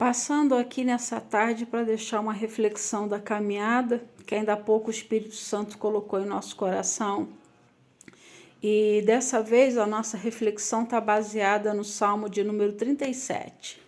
Passando aqui nessa tarde para deixar uma reflexão da caminhada, que ainda há pouco o Espírito Santo colocou em nosso coração. E dessa vez a nossa reflexão está baseada no Salmo de número 37.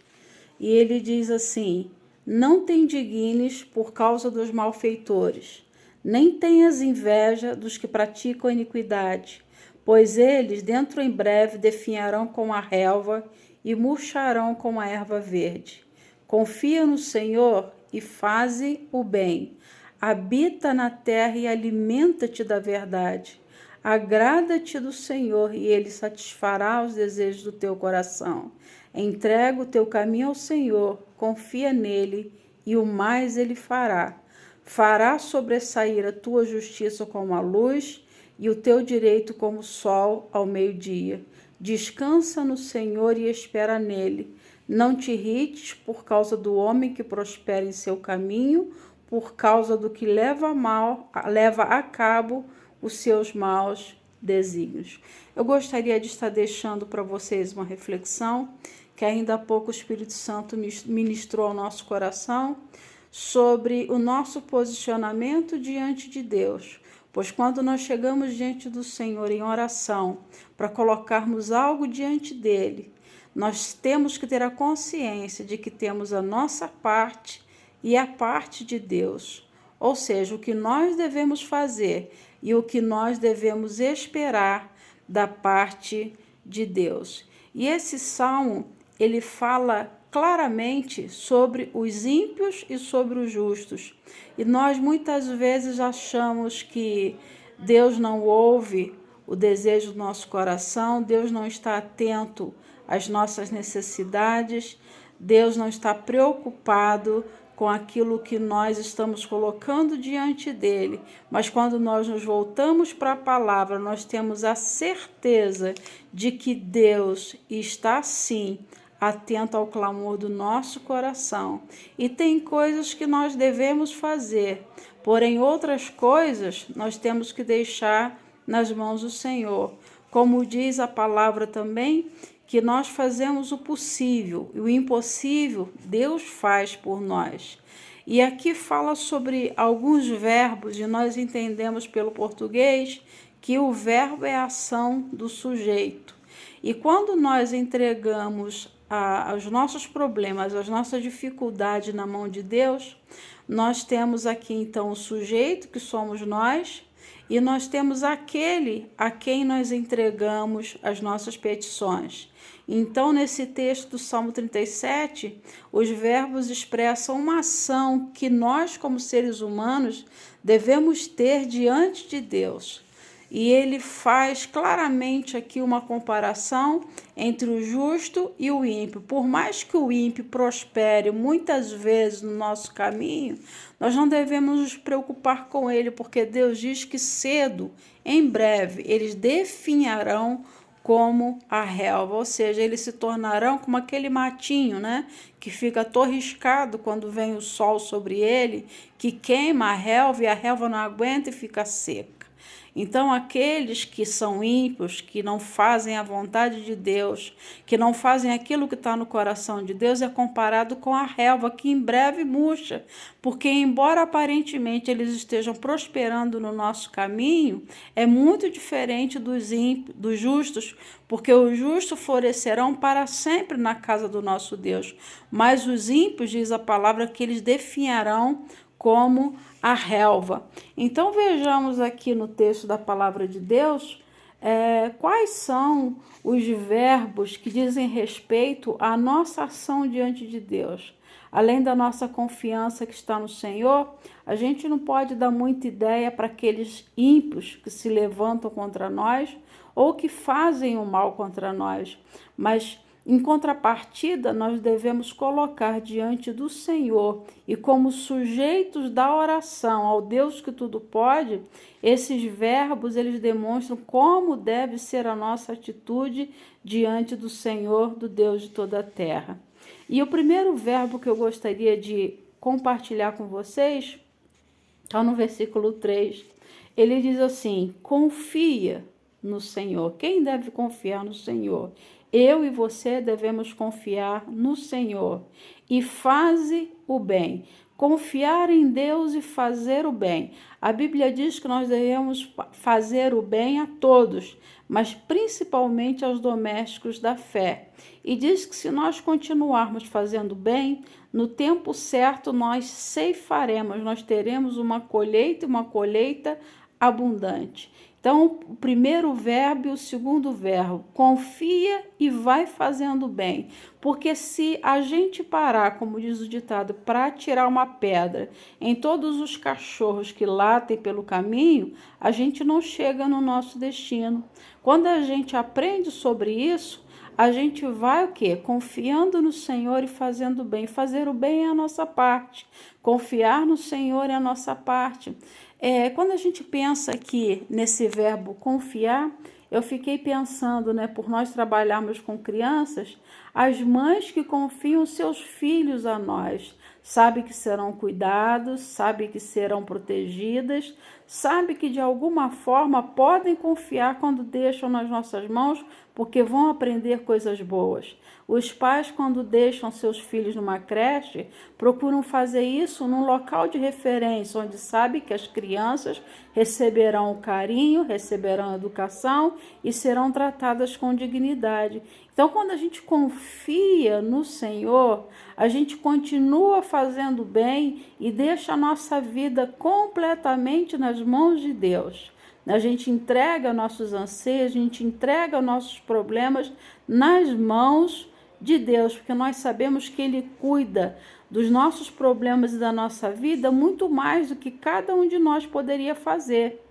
E ele diz assim: não te indignes por causa dos malfeitores, nem tenhas inveja dos que praticam a iniquidade, pois eles dentro em breve definharão como a relva e murcharão como a erva verde. Confia no Senhor e faze o bem. Habita na terra e alimenta-te da verdade. Agrada-te do Senhor e Ele satisfará os desejos do teu coração. Entrega o teu caminho ao Senhor, confia nele e o mais Ele fará. Fará sobressair a tua justiça como a luz e o teu direito como o sol ao meio-dia. Descansa no Senhor e espera nele. Não te irrites por causa do homem que prospera em seu caminho, por causa do que leva a cabo os seus maus desígnios. Eu gostaria de estar deixando para vocês uma reflexão que ainda há pouco o Espírito Santo ministrou ao nosso coração sobre o nosso posicionamento diante de Deus. Pois quando nós chegamos diante do Senhor em oração para colocarmos algo diante dele, nós temos que ter a consciência de que temos a nossa parte e a parte de Deus. Ou seja, o que nós devemos fazer e o que nós devemos esperar da parte de Deus. E esse salmo, ele fala claramente sobre os ímpios e sobre os justos. E nós muitas vezes achamos que Deus não ouve o desejo do nosso coração, Deus não está atento às nossas necessidades, Deus não está preocupado com aquilo que nós estamos colocando diante dele. Mas quando nós nos voltamos para a palavra, nós temos a certeza de que Deus está sim atento ao clamor do nosso coração. E tem coisas que nós devemos fazer, porém outras coisas nós temos que deixar nas mãos do Senhor. Como diz a palavra também, que nós fazemos o possível e o impossível Deus faz por nós. E aqui fala sobre alguns verbos e nós entendemos pelo português que o verbo é a ação do sujeito. E quando nós entregamos os nossos problemas, as nossas dificuldades na mão de Deus, nós temos aqui então o sujeito, que somos nós, e nós temos aquele a quem nós entregamos as nossas petições. Então, nesse texto do Salmo 37, os verbos expressam uma ação que nós, como seres humanos, devemos ter diante de Deus. E ele faz claramente aqui uma comparação entre o justo e o ímpio. Por mais que o ímpio prospere muitas vezes no nosso caminho, nós não devemos nos preocupar com ele, porque Deus diz que cedo, em breve, eles definharão como a relva, ou seja, eles se tornarão como aquele matinho, né, que fica torriscado quando vem o sol sobre ele, que queima a relva e a relva não aguenta e fica seca. Então, aqueles que são ímpios, que não fazem a vontade de Deus, que não fazem aquilo que está no coração de Deus, é comparado com a relva, que em breve murcha, porque embora aparentemente eles estejam prosperando no nosso caminho, é muito diferente dos ímpios, dos justos, porque os justos florescerão para sempre na casa do nosso Deus, mas os ímpios, diz a palavra, que eles definharão como a relva. Então vejamos aqui no texto da palavra de Deus quais são os verbos que dizem respeito à nossa ação diante de Deus. Além da nossa confiança que está no Senhor, a gente não pode dar muita ideia para aqueles ímpios que se levantam contra nós ou que fazem o mal contra nós, mas em contrapartida, nós devemos colocar diante do Senhor e como sujeitos da oração ao Deus que tudo pode, esses verbos eles demonstram como deve ser a nossa atitude diante do Senhor, do Deus de toda a terra. E o primeiro verbo que eu gostaria de compartilhar com vocês está no versículo 3. Ele diz assim: confia no Senhor. Quem deve confiar no Senhor? eu e você devemos confiar no Senhor e faze o bem. Confiar em Deus e fazer o bem. A Bíblia diz que nós devemos fazer o bem a todos, mas principalmente aos domésticos da fé. E diz que se nós continuarmos fazendo bem, no tempo certo nós ceifaremos, nós teremos uma colheita abundante. Então, o primeiro verbo e o segundo verbo, confia e vai fazendo bem. Porque se a gente parar, como diz o ditado, para tirar uma pedra em todos os cachorros que latem pelo caminho, a gente não chega no nosso destino. Quando a gente aprende sobre isso, a gente vai o quê? Confiando no Senhor e fazendo bem. Fazer o bem é a nossa parte. Confiar no Senhor é a nossa parte. Quando a gente pensa aqui nesse verbo confiar, eu fiquei pensando, por nós trabalharmos com crianças, as mães que confiam seus filhos a nós, sabe que serão cuidados, sabe que serão protegidas, sabe que de alguma forma podem confiar quando deixam nas nossas mãos, porque vão aprender coisas boas. Os pais, quando deixam seus filhos numa creche, procuram fazer isso num local de referência, onde sabe que as crianças receberão o carinho, receberão a educação e serão tratadas com dignidade. Então, quando a gente confia no Senhor, a gente continua fazendo bem e deixa a nossa vida completamente nas mãos de Deus. A gente entrega nossos anseios, a gente entrega nossos problemas nas mãos de Deus, porque nós sabemos que Ele cuida dos nossos problemas e da nossa vida muito mais do que cada um de nós poderia fazer,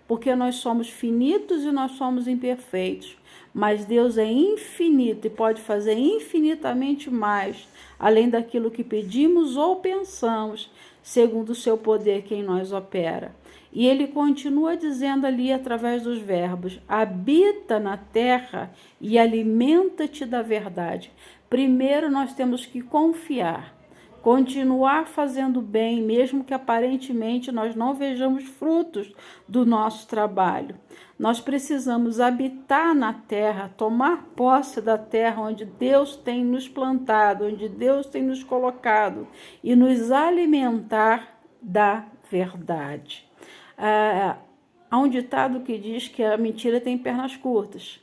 porque nós somos finitos e nós somos imperfeitos, mas Deus é infinito e pode fazer infinitamente mais, além daquilo que pedimos ou pensamos, segundo o seu poder que em nós opera. E ele continua dizendo ali através dos verbos: habita na terra e alimenta-te da verdade. Primeiro nós temos que confiar, continuar fazendo bem, mesmo que aparentemente nós não vejamos frutos do nosso trabalho. Nós precisamos habitar na terra, tomar posse da terra onde Deus tem nos plantado, onde Deus tem nos colocado e nos alimentar da verdade. Há um ditado que diz que a mentira tem pernas curtas,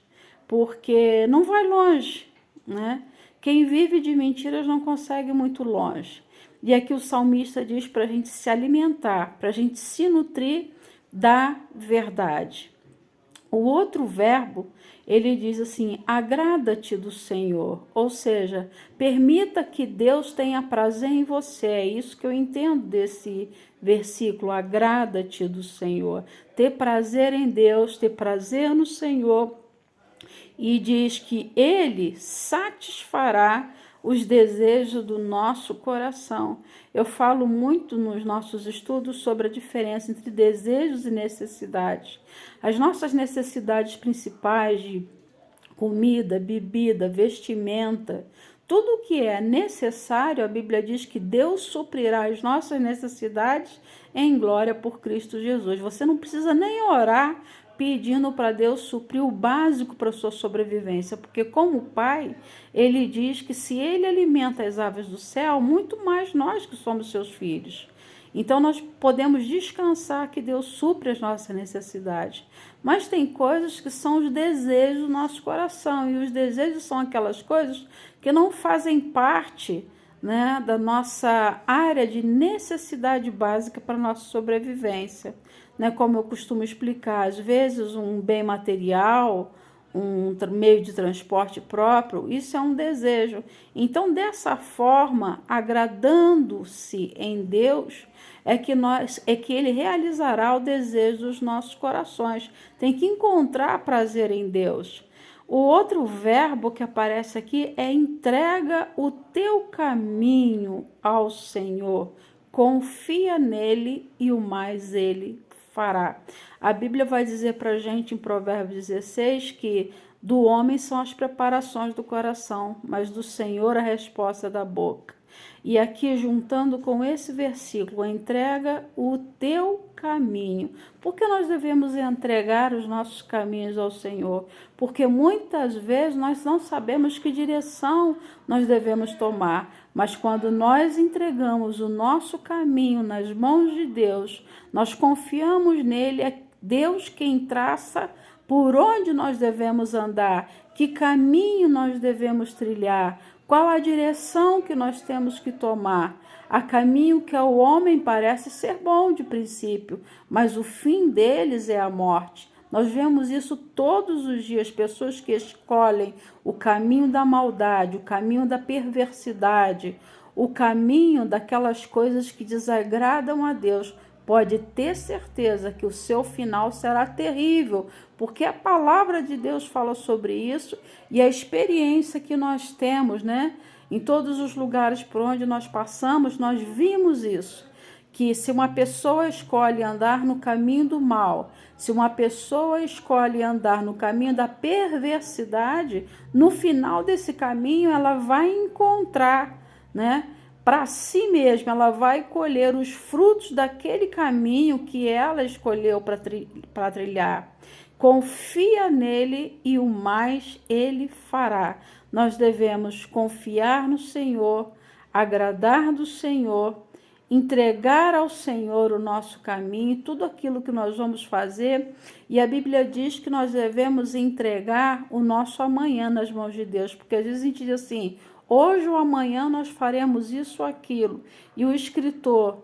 porque não vai longe, né? Quem vive de mentiras não consegue muito longe. E aqui o salmista diz para a gente se alimentar, para a gente se nutrir da verdade. O outro verbo, ele diz assim: agrada-te do Senhor, ou seja, permita que Deus tenha prazer em você. É isso que eu entendo desse versículo: agrada-te do Senhor. Ter prazer em Deus, ter prazer no Senhor. E diz que Ele satisfará os desejos do nosso coração. Eu falo muito nos nossos estudos sobre a diferença entre desejos e necessidades. As nossas necessidades principais de comida, bebida, vestimenta, tudo que é necessário, a Bíblia diz que Deus suprirá as nossas necessidades em glória por Cristo Jesus. Você não precisa nem orar pedindo para Deus suprir o básico para a sua sobrevivência, porque como Pai, Ele diz que se Ele alimenta as aves do céu, muito mais nós que somos seus filhos. Então nós podemos descansar que Deus supre as nossas necessidades. Mas tem coisas que são os desejos do nosso coração, e os desejos são aquelas coisas que não fazem parte, da nossa área de necessidade básica para a nossa sobrevivência. Como eu costumo explicar, às vezes um bem material, um meio de transporte próprio, isso é um desejo. Então, dessa forma, agradando-se em Deus, é que Ele realizará o desejo dos nossos corações. Tem que encontrar prazer em Deus. O outro verbo que aparece aqui é: entrega o teu caminho ao Senhor, confia nele e o mais ele fará. A Bíblia vai dizer para a gente em Provérbios 16 que Do homem são as preparações do coração, mas do Senhor a resposta da boca. E aqui, juntando com esse versículo, entrega o teu caminho. Por que nós devemos entregar os nossos caminhos ao Senhor? Porque muitas vezes nós não sabemos que direção nós devemos tomar. Mas quando nós entregamos o nosso caminho nas mãos de Deus, nós confiamos nele, é Deus quem traça por onde nós devemos andar, que caminho nós devemos trilhar, qual a direção que nós temos que tomar. Há caminho que ao homem parece ser bom de princípio, mas o fim deles é a morte. Nós vemos isso todos os dias, pessoas que escolhem o caminho da maldade, o caminho da perversidade, o caminho daquelas coisas que desagradam a Deus. Pode ter certeza que o seu final será terrível, porque a palavra de Deus fala sobre isso e a experiência que nós temos, né? Em todos os lugares por onde nós passamos, nós vimos isso. Que se uma pessoa escolhe andar no caminho do mal, se uma pessoa escolhe andar no caminho da perversidade, no final desse caminho ela vai encontrar, né? Para si mesma, ela vai colher os frutos daquele caminho que ela escolheu para trilhar. Confia nele e o mais ele fará. Nós devemos confiar no Senhor, agradar do Senhor, entregar ao Senhor o nosso caminho, tudo aquilo que nós vamos fazer. E a Bíblia diz que nós devemos entregar o nosso amanhã nas mãos de Deus, porque às vezes a gente diz assim: hoje ou amanhã nós faremos isso ou aquilo. E o escritor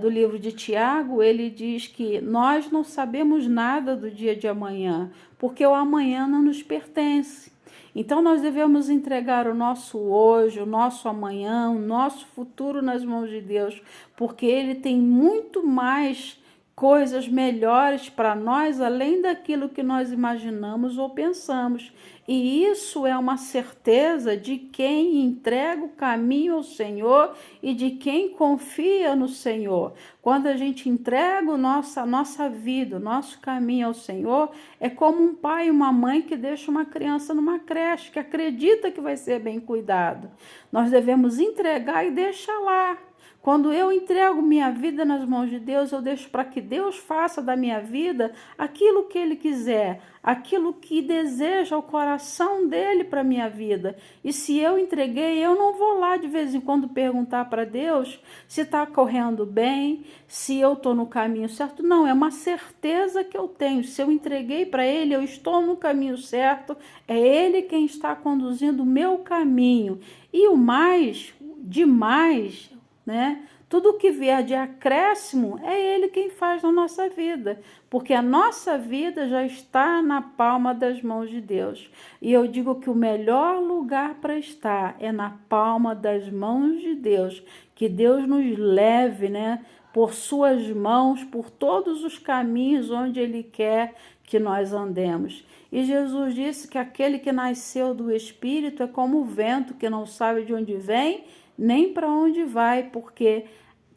do livro de Tiago, ele diz que nós não sabemos nada do dia de amanhã, porque o amanhã não nos pertence. Então nós devemos entregar o nosso hoje, o nosso amanhã, o nosso futuro nas mãos de Deus, porque Ele tem muito mais coisas melhores para nós, além daquilo que nós imaginamos ou pensamos. E isso é uma certeza de quem entrega o caminho ao Senhor e de quem confia no Senhor. Quando a gente entrega a nossa vida, o nosso caminho ao Senhor, é como um pai e uma mãe que deixa uma criança numa creche, que acredita que vai ser bem cuidado. Nós devemos entregar e deixar lá. Quando eu entrego minha vida nas mãos de Deus, eu deixo para que Deus faça da minha vida aquilo que Ele quiser, aquilo que deseja o coração dEle para a minha vida. E se eu entreguei, eu não vou lá de vez em quando perguntar para Deus se está correndo bem, se eu estou no caminho certo. Não, é uma certeza que eu tenho. Se eu entreguei para Ele, eu estou no caminho certo, é Ele quem está conduzindo o meu caminho. E o mais, demais, né? Tudo que vier de acréscimo é Ele quem faz na nossa vida, porque a nossa vida já está na palma das mãos de Deus. E eu digo que o melhor lugar para estar é na palma das mãos de Deus, que Deus nos leve, né, por suas mãos, por todos os caminhos onde Ele quer que nós andemos. E Jesus disse que aquele que nasceu do Espírito é como o vento que não sabe de onde vem nem para onde vai, porque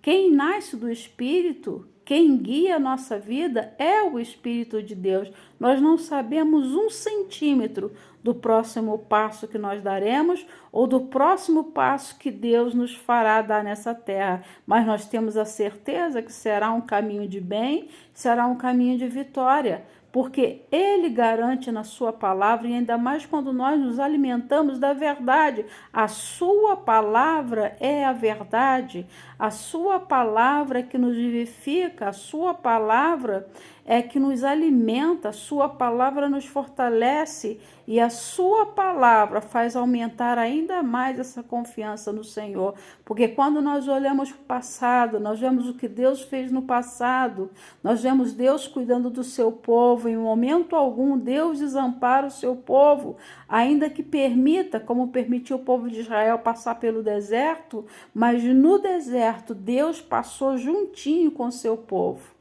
quem nasce do Espírito, quem guia a nossa vida é o Espírito de Deus. Nós não sabemos 1 centímetro do próximo passo que nós daremos ou do próximo passo que Deus nos fará dar nessa terra, mas nós temos a certeza que será um caminho de bem, será um caminho de vitória, porque Ele garante na sua palavra, e ainda mais quando nós nos alimentamos da verdade. A sua palavra é a verdade, a sua palavra é que nos vivifica, a sua palavra é que nos alimenta, a sua palavra nos fortalece e a sua palavra faz aumentar ainda mais essa confiança no Senhor. Porque quando nós olhamos para o passado, nós vemos o que Deus fez no passado, nós vemos Deus cuidando do seu povo, em momento algum Deus desampara o seu povo, ainda que permita, como permitiu o povo de Israel passar pelo deserto, mas no deserto Deus passou juntinho com o seu povo.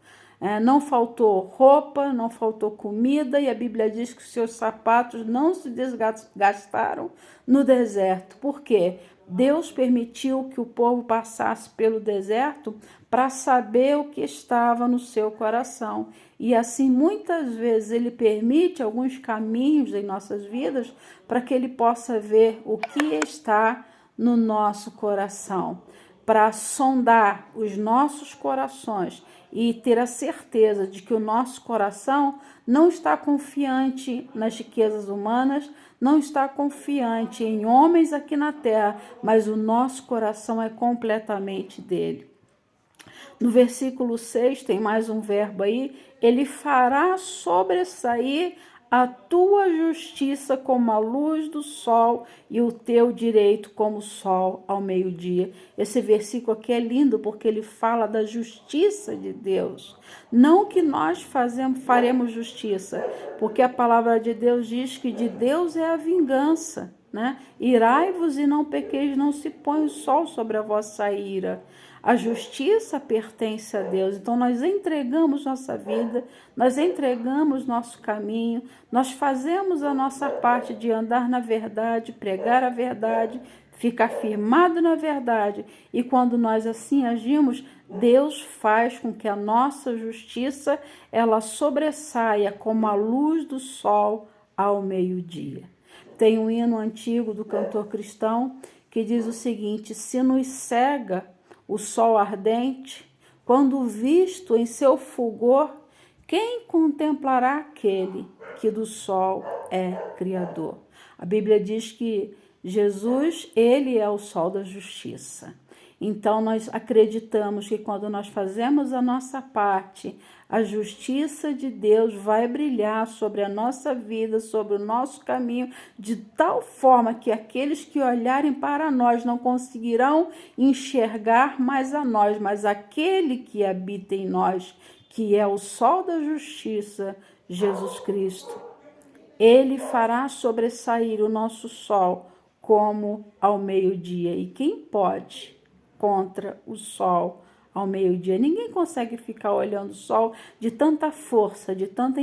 Não faltou roupa, não faltou comida, e a Bíblia diz que os seus sapatos não se desgastaram no deserto. Por quê? Deus permitiu que o povo passasse pelo deserto para saber o que estava no seu coração. E assim, muitas vezes, Ele permite alguns caminhos em nossas vidas para que Ele possa ver o que está no nosso coração, para sondar os nossos corações e ter a certeza de que o nosso coração não está confiante nas riquezas humanas, não está confiante em homens aqui na terra, mas o nosso coração é completamente dele. No versículo 6 tem mais um verbo aí, ele fará sobressair a tua justiça como a luz do sol e o teu direito como o sol ao meio-dia. Esse versículo aqui é lindo porque ele fala da justiça de Deus. Não que nós faremos justiça, porque a palavra de Deus diz que de Deus é a vingança, né? Irai-vos e não pequeis, não se põe o sol sobre a vossa ira. A justiça pertence a Deus, então nós entregamos nossa vida, nós entregamos nosso caminho, nós fazemos a nossa parte de andar na verdade, pregar a verdade, ficar firmado na verdade, e quando nós assim agimos, Deus faz com que a nossa justiça ela sobressaia como a luz do sol ao meio-dia. Tem um hino antigo do cantor cristão que diz o seguinte: se nos cega o sol ardente, quando visto em seu fulgor, quem contemplará aquele que do sol é criador? A Bíblia diz que Jesus, ele é o sol da justiça. Então, nós acreditamos que quando nós fazemos a nossa parte, a justiça de Deus vai brilhar sobre a nossa vida, sobre o nosso caminho, de tal forma que aqueles que olharem para nós não conseguirão enxergar mais a nós, mas aquele que habita em nós, que é o sol da justiça, Jesus Cristo. Ele fará sobressair o nosso sol como ao meio-dia. E quem pode contra o sol ao meio-dia? Ninguém consegue ficar olhando o sol de tanta força, de tanta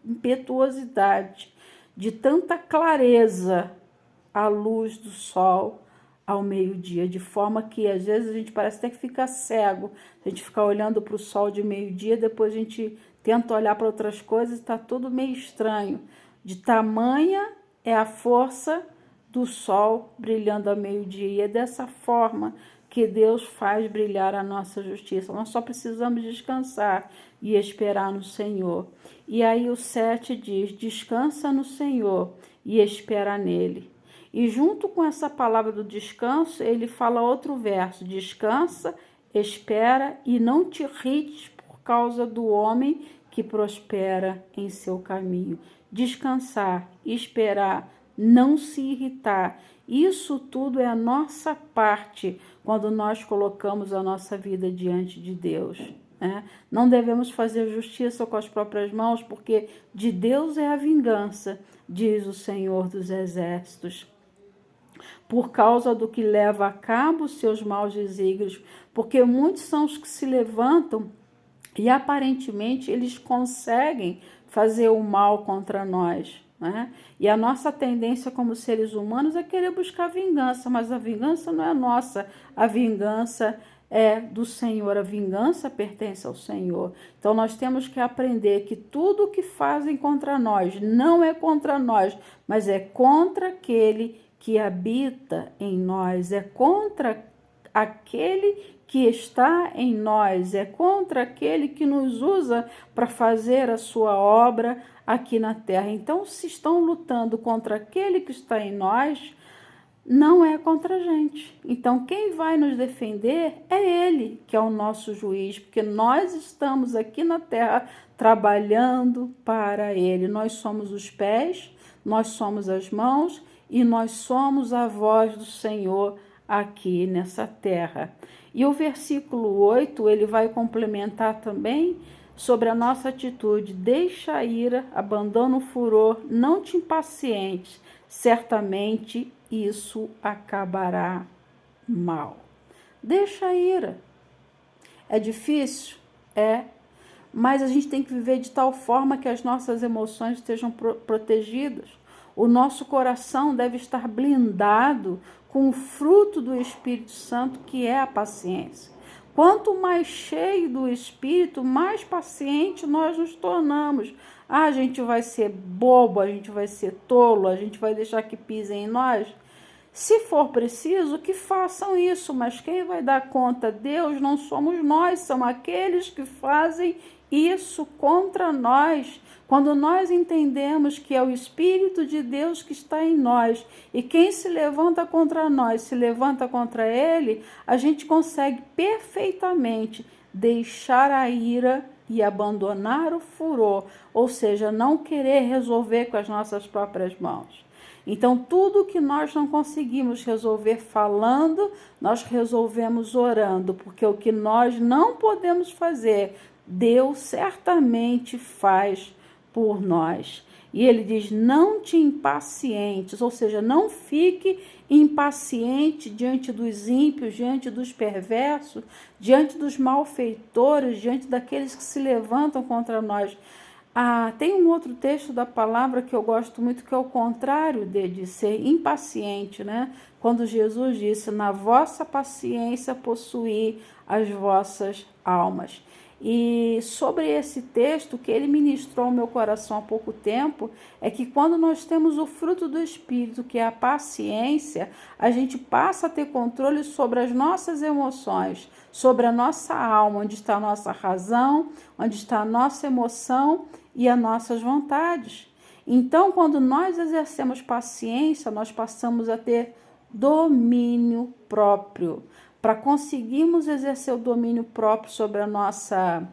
impetuosidade, de tanta clareza, a luz do sol ao meio-dia, de forma que às vezes a gente parece até que fica cego, a gente fica olhando para o sol de meio-dia, depois a gente tenta olhar para outras coisas e está tudo meio estranho. De tamanha é a força do sol brilhando ao meio-dia, e é dessa forma que Deus faz brilhar a nossa justiça. Nós só precisamos descansar e esperar no Senhor. E aí o 7 diz: descansa no Senhor e espera nele. E junto com essa palavra do descanso, ele fala outro verso: descansa, espera e não te irrites por causa do homem que prospera em seu caminho. Descansar, esperar, não se irritar. Isso tudo é a nossa parte quando nós colocamos a nossa vida diante de Deus. Não devemos fazer justiça com as próprias mãos, porque de Deus é a vingança, diz o Senhor dos Exércitos. Por causa do que leva a cabo os seus maus desígnios, porque muitos são os que se levantam e aparentemente eles conseguem fazer o mal contra nós. E a nossa tendência como seres humanos é querer buscar vingança, mas a vingança não é nossa, a vingança é do Senhor, a vingança pertence ao Senhor. Então nós temos que aprender que tudo o que fazem contra nós não é contra nós, mas é contra aquele que habita em nós, é contra aquele que está em nós, é contra aquele que nos usa para fazer a sua obra aqui na terra. Então, se estão lutando contra aquele que está em nós, não é contra a gente. Então, quem vai nos defender é ele, que é o nosso juiz, porque nós estamos aqui na terra trabalhando para ele. Nós somos os pés, nós somos as mãos e nós somos a voz do Senhor aqui nessa terra. E o versículo 8, ele vai complementar também sobre a nossa atitude: deixa a ira, abandona o furor, não te impacientes, certamente isso acabará mal. Deixa a ira. É difícil? É. mas a gente tem que viver de tal forma que as nossas emoções estejam protegidas. O nosso coração deve estar blindado com o fruto do Espírito Santo, que é a paciência. Quanto mais cheio do Espírito, mais paciente nós nos tornamos. A gente vai ser bobo, a gente vai ser tolo, a gente vai deixar que pisem em nós. Se for preciso, que façam isso, mas quem vai dar conta? Deus, não somos nós, são aqueles que fazem isso contra nós. Quando nós entendemos que é o Espírito de Deus que está em nós e quem se levanta contra nós se levanta contra ele, a gente consegue perfeitamente deixar a ira e abandonar o furor, ou seja, não querer resolver com as nossas próprias mãos. Então, tudo que nós não conseguimos resolver falando, nós resolvemos orando, porque o que nós não podemos fazer, Deus certamente faz por nós. E ele diz, não te impacientes, ou seja, não fique impaciente diante dos ímpios, diante dos perversos, diante dos malfeitores, diante daqueles que se levantam contra nós. Tem um outro texto da palavra que eu gosto muito, que é o contrário de ser impaciente, né? Quando Jesus disse, na vossa paciência possuí as vossas almas. E sobre esse texto, que ele ministrou ao meu coração há pouco tempo, é que quando nós temos o fruto do Espírito, que é a paciência, a gente passa a ter controle sobre as nossas emoções, sobre a nossa alma, onde está a nossa razão, onde está a nossa emoção e as nossas vontades. Então, quando nós exercemos paciência, nós passamos a ter domínio próprio. Para conseguirmos exercer o domínio próprio sobre a nossa,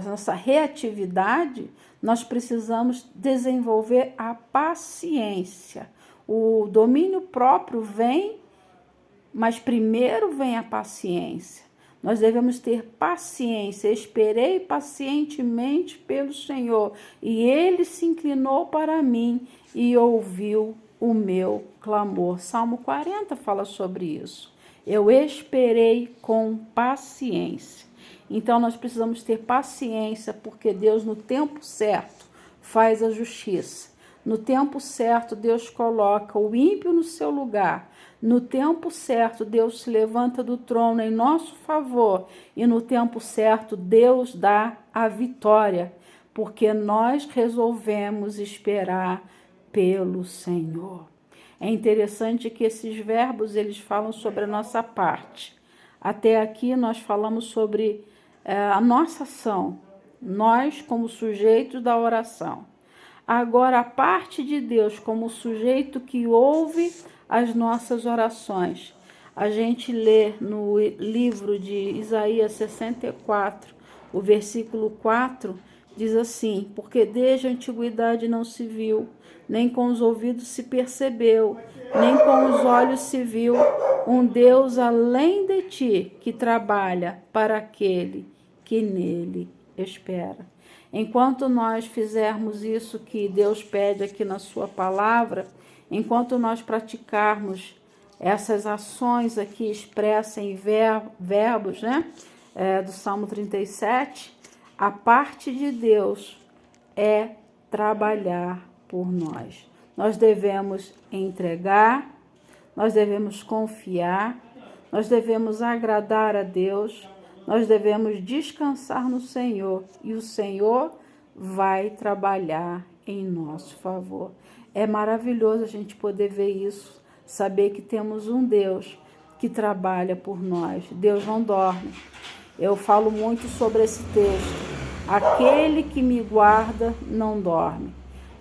nossa reatividade, nós precisamos desenvolver a paciência. O domínio próprio vem, mas primeiro vem a paciência. Nós devemos ter paciência. Esperei pacientemente pelo Senhor, e ele se inclinou para mim e ouviu o meu clamor. Salmo 40 fala sobre isso. Eu esperei com paciência. Então nós precisamos ter paciência, porque Deus no tempo certo faz a justiça. No tempo certo Deus coloca o ímpio no seu lugar. No tempo certo Deus se levanta do trono em nosso favor. E no tempo certo Deus dá a vitória, porque nós resolvemos esperar pelo Senhor. É interessante que esses verbos, eles falam sobre a nossa parte. Até aqui nós falamos sobre a nossa ação, nós como sujeitos da oração. Agora, a parte de Deus como sujeito que ouve as nossas orações. A gente lê no livro de Isaías 64, o versículo 4, diz assim, porque desde a antiguidade não se viu, nem com os ouvidos se percebeu, nem com os olhos se viu um Deus além de ti, que trabalha para aquele que nele espera. Enquanto nós fizermos isso que Deus pede aqui na sua palavra, enquanto nós praticarmos essas ações aqui expressas em verbos, né, do Salmo 37, a parte de Deus é trabalhar por nós. Nós devemos entregar, nós devemos confiar, nós devemos agradar a Deus, nós devemos descansar no Senhor e o Senhor vai trabalhar em nosso favor. É maravilhoso a gente poder ver isso, saber que temos um Deus que trabalha por nós. Deus não dorme. Eu falo muito sobre esse texto. Aquele que me guarda não dorme.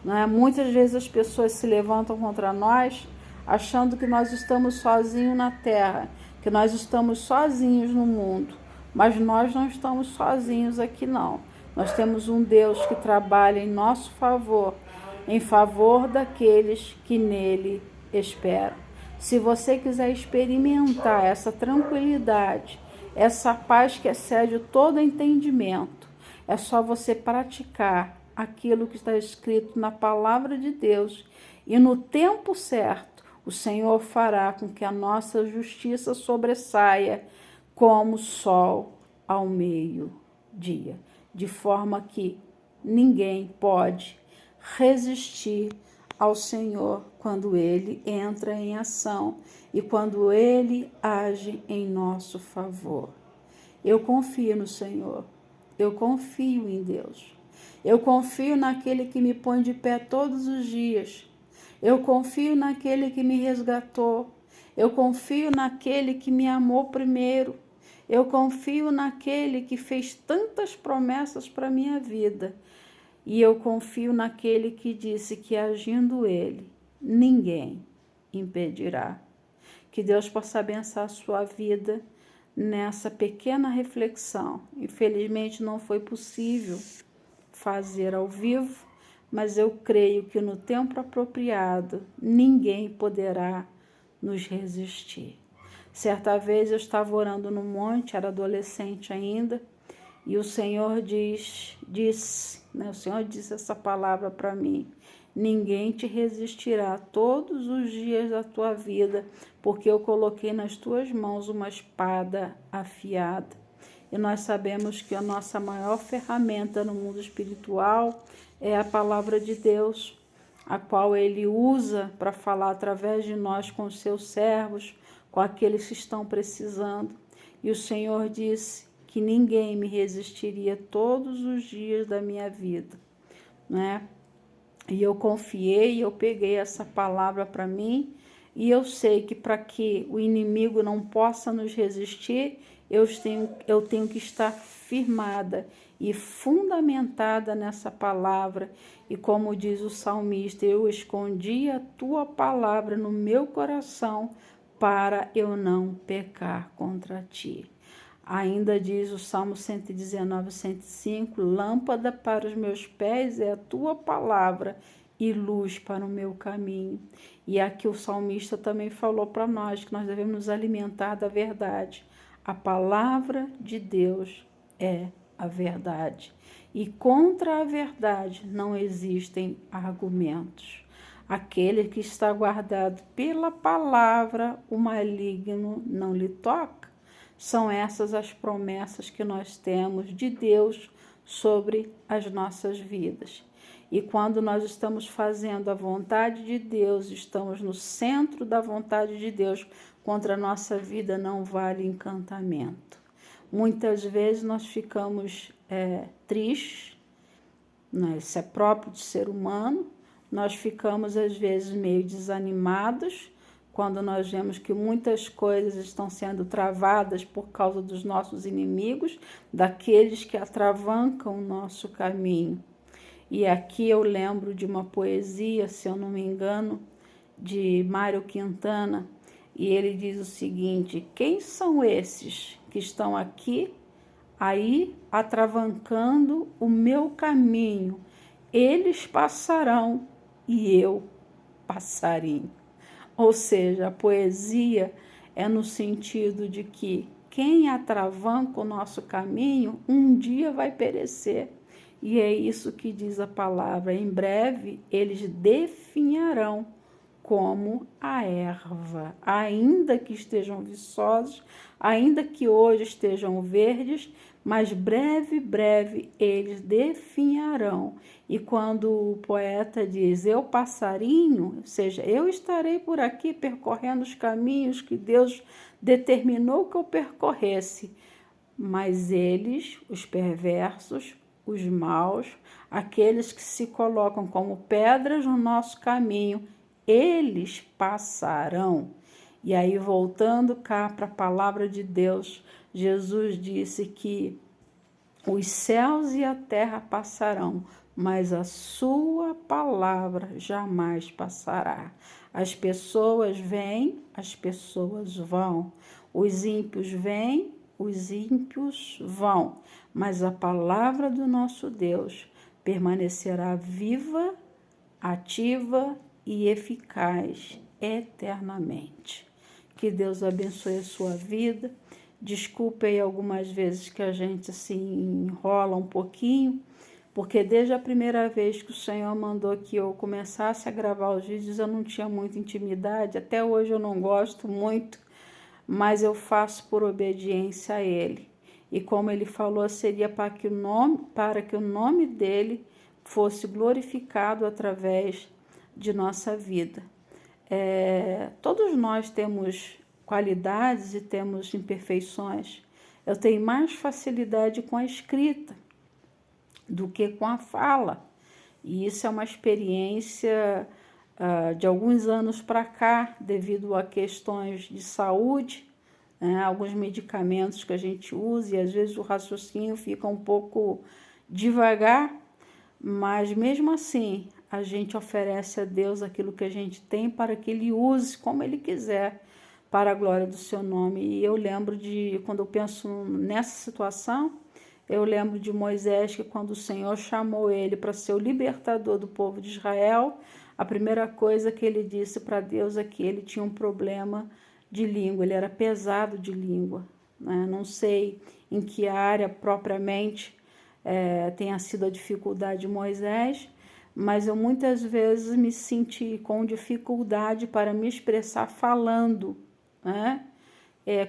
Não é? Muitas vezes as pessoas se levantam contra nós achando que nós estamos sozinhos na terra, que nós estamos sozinhos no mundo. Mas nós não estamos sozinhos aqui, não. Nós temos um Deus que trabalha em nosso favor, em favor daqueles que nele esperam. Se você quiser experimentar essa tranquilidade, essa paz que excede todo entendimento, é só você praticar aquilo que está escrito na palavra de Deus, e no tempo certo o Senhor fará com que a nossa justiça sobressaia como sol ao meio-dia, de forma que ninguém pode resistir ao Senhor quando Ele entra em ação e quando Ele age em nosso favor. Eu confio no Senhor, eu confio em Deus, eu confio naquele que me põe de pé todos os dias, eu confio naquele que me resgatou, eu confio naquele que me amou primeiro, eu confio naquele que fez tantas promessas para a minha vida. E eu confio naquele que disse que agindo Ele, ninguém impedirá. Que Deus possa abençoar a sua vida nessa pequena reflexão. Infelizmente não foi possível fazer ao vivo, mas eu creio que no tempo apropriado ninguém poderá nos resistir. Certa vez eu estava orando no monte, era adolescente ainda, e o Senhor disse, o Senhor disse essa palavra para mim: ninguém te resistirá todos os dias da tua vida, porque eu coloquei nas tuas mãos uma espada afiada. E nós sabemos que a nossa maior ferramenta no mundo espiritual é a palavra de Deus, a qual Ele usa para falar através de nós com os seus servos, com aqueles que estão precisando. E o Senhor disse que ninguém me resistiria todos os dias da minha vida, né? E eu confiei, eu peguei essa palavra para mim, e eu sei que para que o inimigo não possa nos resistir, eu tenho que estar firmada e fundamentada nessa palavra. E como diz o salmista, eu escondi a tua palavra no meu coração para eu não pecar contra ti. Ainda diz o Salmo 119, 105, lâmpada para os meus pés é a tua palavra e luz para o meu caminho. E aqui o salmista também falou para nós que nós devemos nos alimentar da verdade. A palavra de Deus é a verdade. E contra a verdade não existem argumentos. Aquele que está guardado pela palavra, o maligno não lhe toca. São essas as promessas que nós temos de Deus sobre as nossas vidas. E quando nós estamos fazendo a vontade de Deus, estamos no centro da vontade de Deus, contra a nossa vida não vale encantamento. Muitas vezes nós ficamos tristes, né? Isso é próprio do ser humano. Nós ficamos às vezes meio desanimados, quando nós vemos que muitas coisas estão sendo travadas por causa dos nossos inimigos, daqueles que atravancam o nosso caminho. E aqui eu lembro de uma poesia, se eu não me engano, de Mário Quintana, e ele diz o seguinte: quem são esses que estão aqui, aí, atravancando o meu caminho? Eles passarão e eu passarinho. Ou seja, a poesia é no sentido de que quem atravanca o nosso caminho, um dia vai perecer. E é isso que diz a palavra. Em breve, eles definharão como a erva, ainda que estejam viçosos, ainda que hoje estejam verdes, mas breve eles definharão. E quando o poeta diz, eu passarinho, ou seja, eu estarei por aqui percorrendo os caminhos que Deus determinou que eu percorresse, mas eles, os perversos, os maus, aqueles que se colocam como pedras no nosso caminho, eles passarão. E aí, voltando cá para a palavra de Deus, Jesus disse que os céus e a terra passarão, mas a sua palavra jamais passará. As pessoas vêm, as pessoas vão. Os ímpios vêm, os ímpios vão. Mas a palavra do nosso Deus permanecerá viva, ativa e eficaz eternamente. Que Deus abençoe a sua vida. Desculpe aí algumas vezes que a gente se enrola um pouquinho, porque desde a primeira vez que o Senhor mandou que eu começasse a gravar os vídeos, eu não tinha muita intimidade. Até hoje eu não gosto muito, mas eu faço por obediência a Ele. e como ele falou, seria para que o nome dele fosse glorificado através de nossa vida. Todos nós temos qualidades e temos imperfeições. Eu tenho mais facilidade com a escrita do que com a fala. E isso é uma experiência de alguns anos para cá, devido a questões de saúde, né? Alguns medicamentos que a gente usa e às vezes o raciocínio fica um pouco devagar, mas mesmo assim a gente oferece a Deus aquilo que a gente tem para que Ele use como Ele quiser, para a glória do seu nome. E eu lembro quando eu penso nessa situação, eu lembro de Moisés, que quando o Senhor chamou ele para ser o libertador do povo de Israel, a primeira coisa que ele disse para Deus é que ele tinha um problema de língua, ele era pesado de língua, né? Não sei em que área propriamente tenha sido a dificuldade de Moisés, mas eu muitas vezes me senti com dificuldade para me expressar falando, né?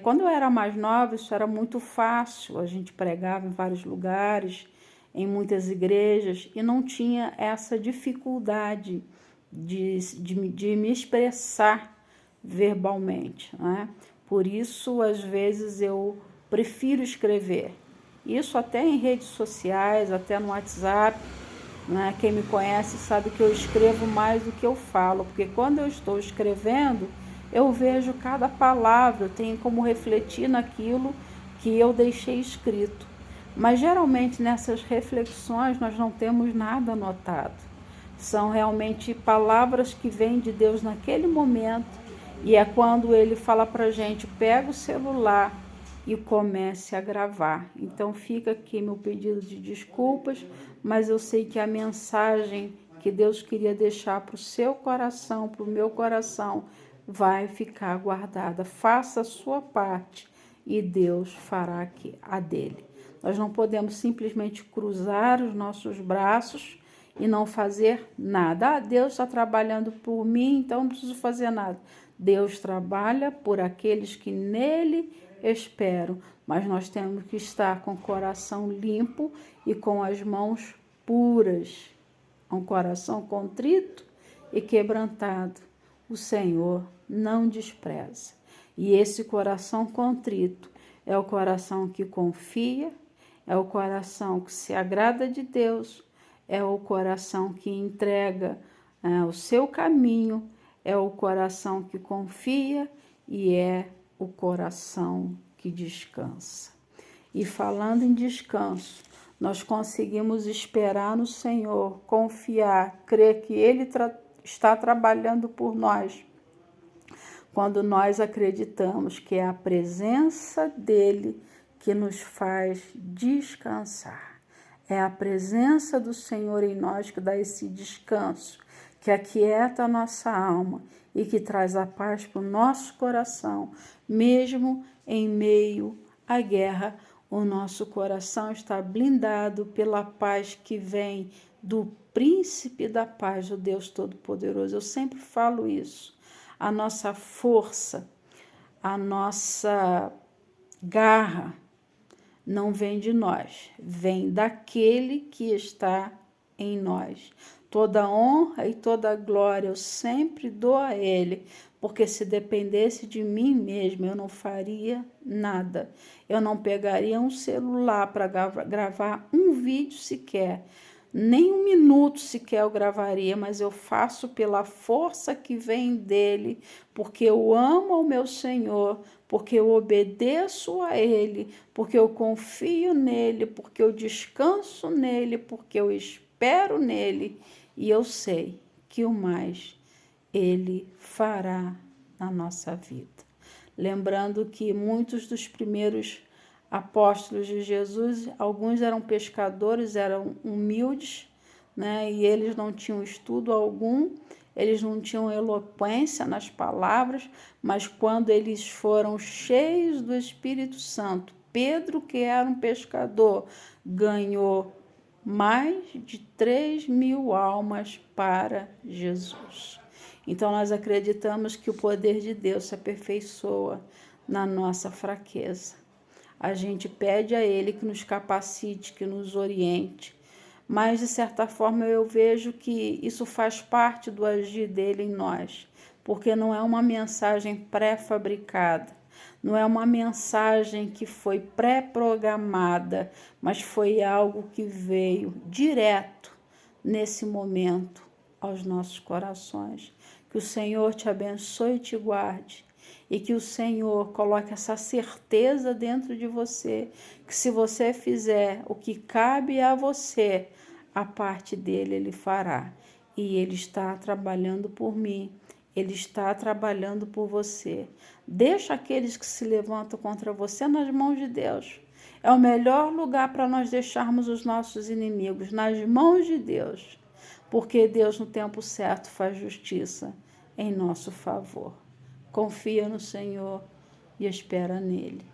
Quando eu era mais nova, isso era muito fácil, a gente pregava em vários lugares, em muitas igrejas, e não tinha essa dificuldade de me expressar verbalmente, né? Por isso, às vezes, eu prefiro escrever. Isso até em redes sociais, até no WhatsApp, né? Quem me conhece sabe que eu escrevo mais do que eu falo, porque quando eu estou escrevendo, eu vejo cada palavra, eu tenho como refletir naquilo que eu deixei escrito. Mas geralmente nessas reflexões nós não temos nada anotado. São realmente palavras que vêm de Deus naquele momento, e é quando ele fala para a gente, pega o celular e comece a gravar. Então fica aqui meu pedido de desculpas, mas eu sei que a mensagem que Deus queria deixar para o seu coração, para o meu coração, vai ficar guardada. Faça a sua parte e Deus fará aqui a dele. Nós não podemos simplesmente cruzar os nossos braços e não fazer nada. Deus está trabalhando por mim, então não preciso fazer nada. Deus trabalha por aqueles que nele esperam, mas nós temos que estar com o coração limpo e com as mãos puras, um coração contrito e quebrantado. O Senhor não despreza. E esse coração contrito é o coração que confia, é o coração que se agrada de Deus, é o coração que entrega o seu caminho, é o coração que confia e é o coração que descansa. E falando em descanso, nós conseguimos esperar no Senhor, confiar, crer que Ele está trabalhando por nós, quando nós acreditamos que é a presença dEle que nos faz descansar. É a presença do Senhor em nós que dá esse descanso, que aquieta a nossa alma e que traz a paz para o nosso coração, mesmo em meio à guerra. O nosso coração está blindado pela paz que vem do Príncipe da Paz, o Deus Todo-Poderoso. Eu sempre falo isso. A nossa força, a nossa garra não vem de nós, vem daquele que está em nós. Toda honra e toda glória eu sempre dou a Ele, porque se dependesse de mim mesmo, eu não faria nada. Eu não pegaria um celular para gravar um vídeo sequer, nem um minuto sequer eu gravaria, mas eu faço pela força que vem dEle, porque eu amo ao meu Senhor, porque eu obedeço a Ele, porque eu confio nele, porque eu descanso nele, porque eu espero nele, e eu sei que o mais Ele fará na nossa vida. Lembrando que muitos dos primeiros apóstolos de Jesus, alguns eram pescadores, eram humildes, né? E eles não tinham estudo algum, eles não tinham eloquência nas palavras, mas quando eles foram cheios do Espírito Santo, Pedro, que era um pescador, ganhou mais de 3.000 almas para Jesus. Então, nós acreditamos que o poder de Deus se aperfeiçoa na nossa fraqueza. A gente pede a Ele que nos capacite, que nos oriente. Mas, de certa forma, eu vejo que isso faz parte do agir dele em nós, porque não é uma mensagem pré-fabricada, não é uma mensagem que foi pré-programada, mas foi algo que veio direto nesse momento aos nossos corações. Que o Senhor te abençoe e te guarde, e que o Senhor coloque essa certeza dentro de você, que se você fizer o que cabe a você, a parte dele ele fará. E ele está trabalhando por mim, ele está trabalhando por você. Deixa aqueles que se levantam contra você nas mãos de Deus. É o melhor lugar para nós deixarmos os nossos inimigos, nas mãos de Deus. Porque Deus, no tempo certo, faz justiça em nosso favor. Confia no Senhor e espera nele.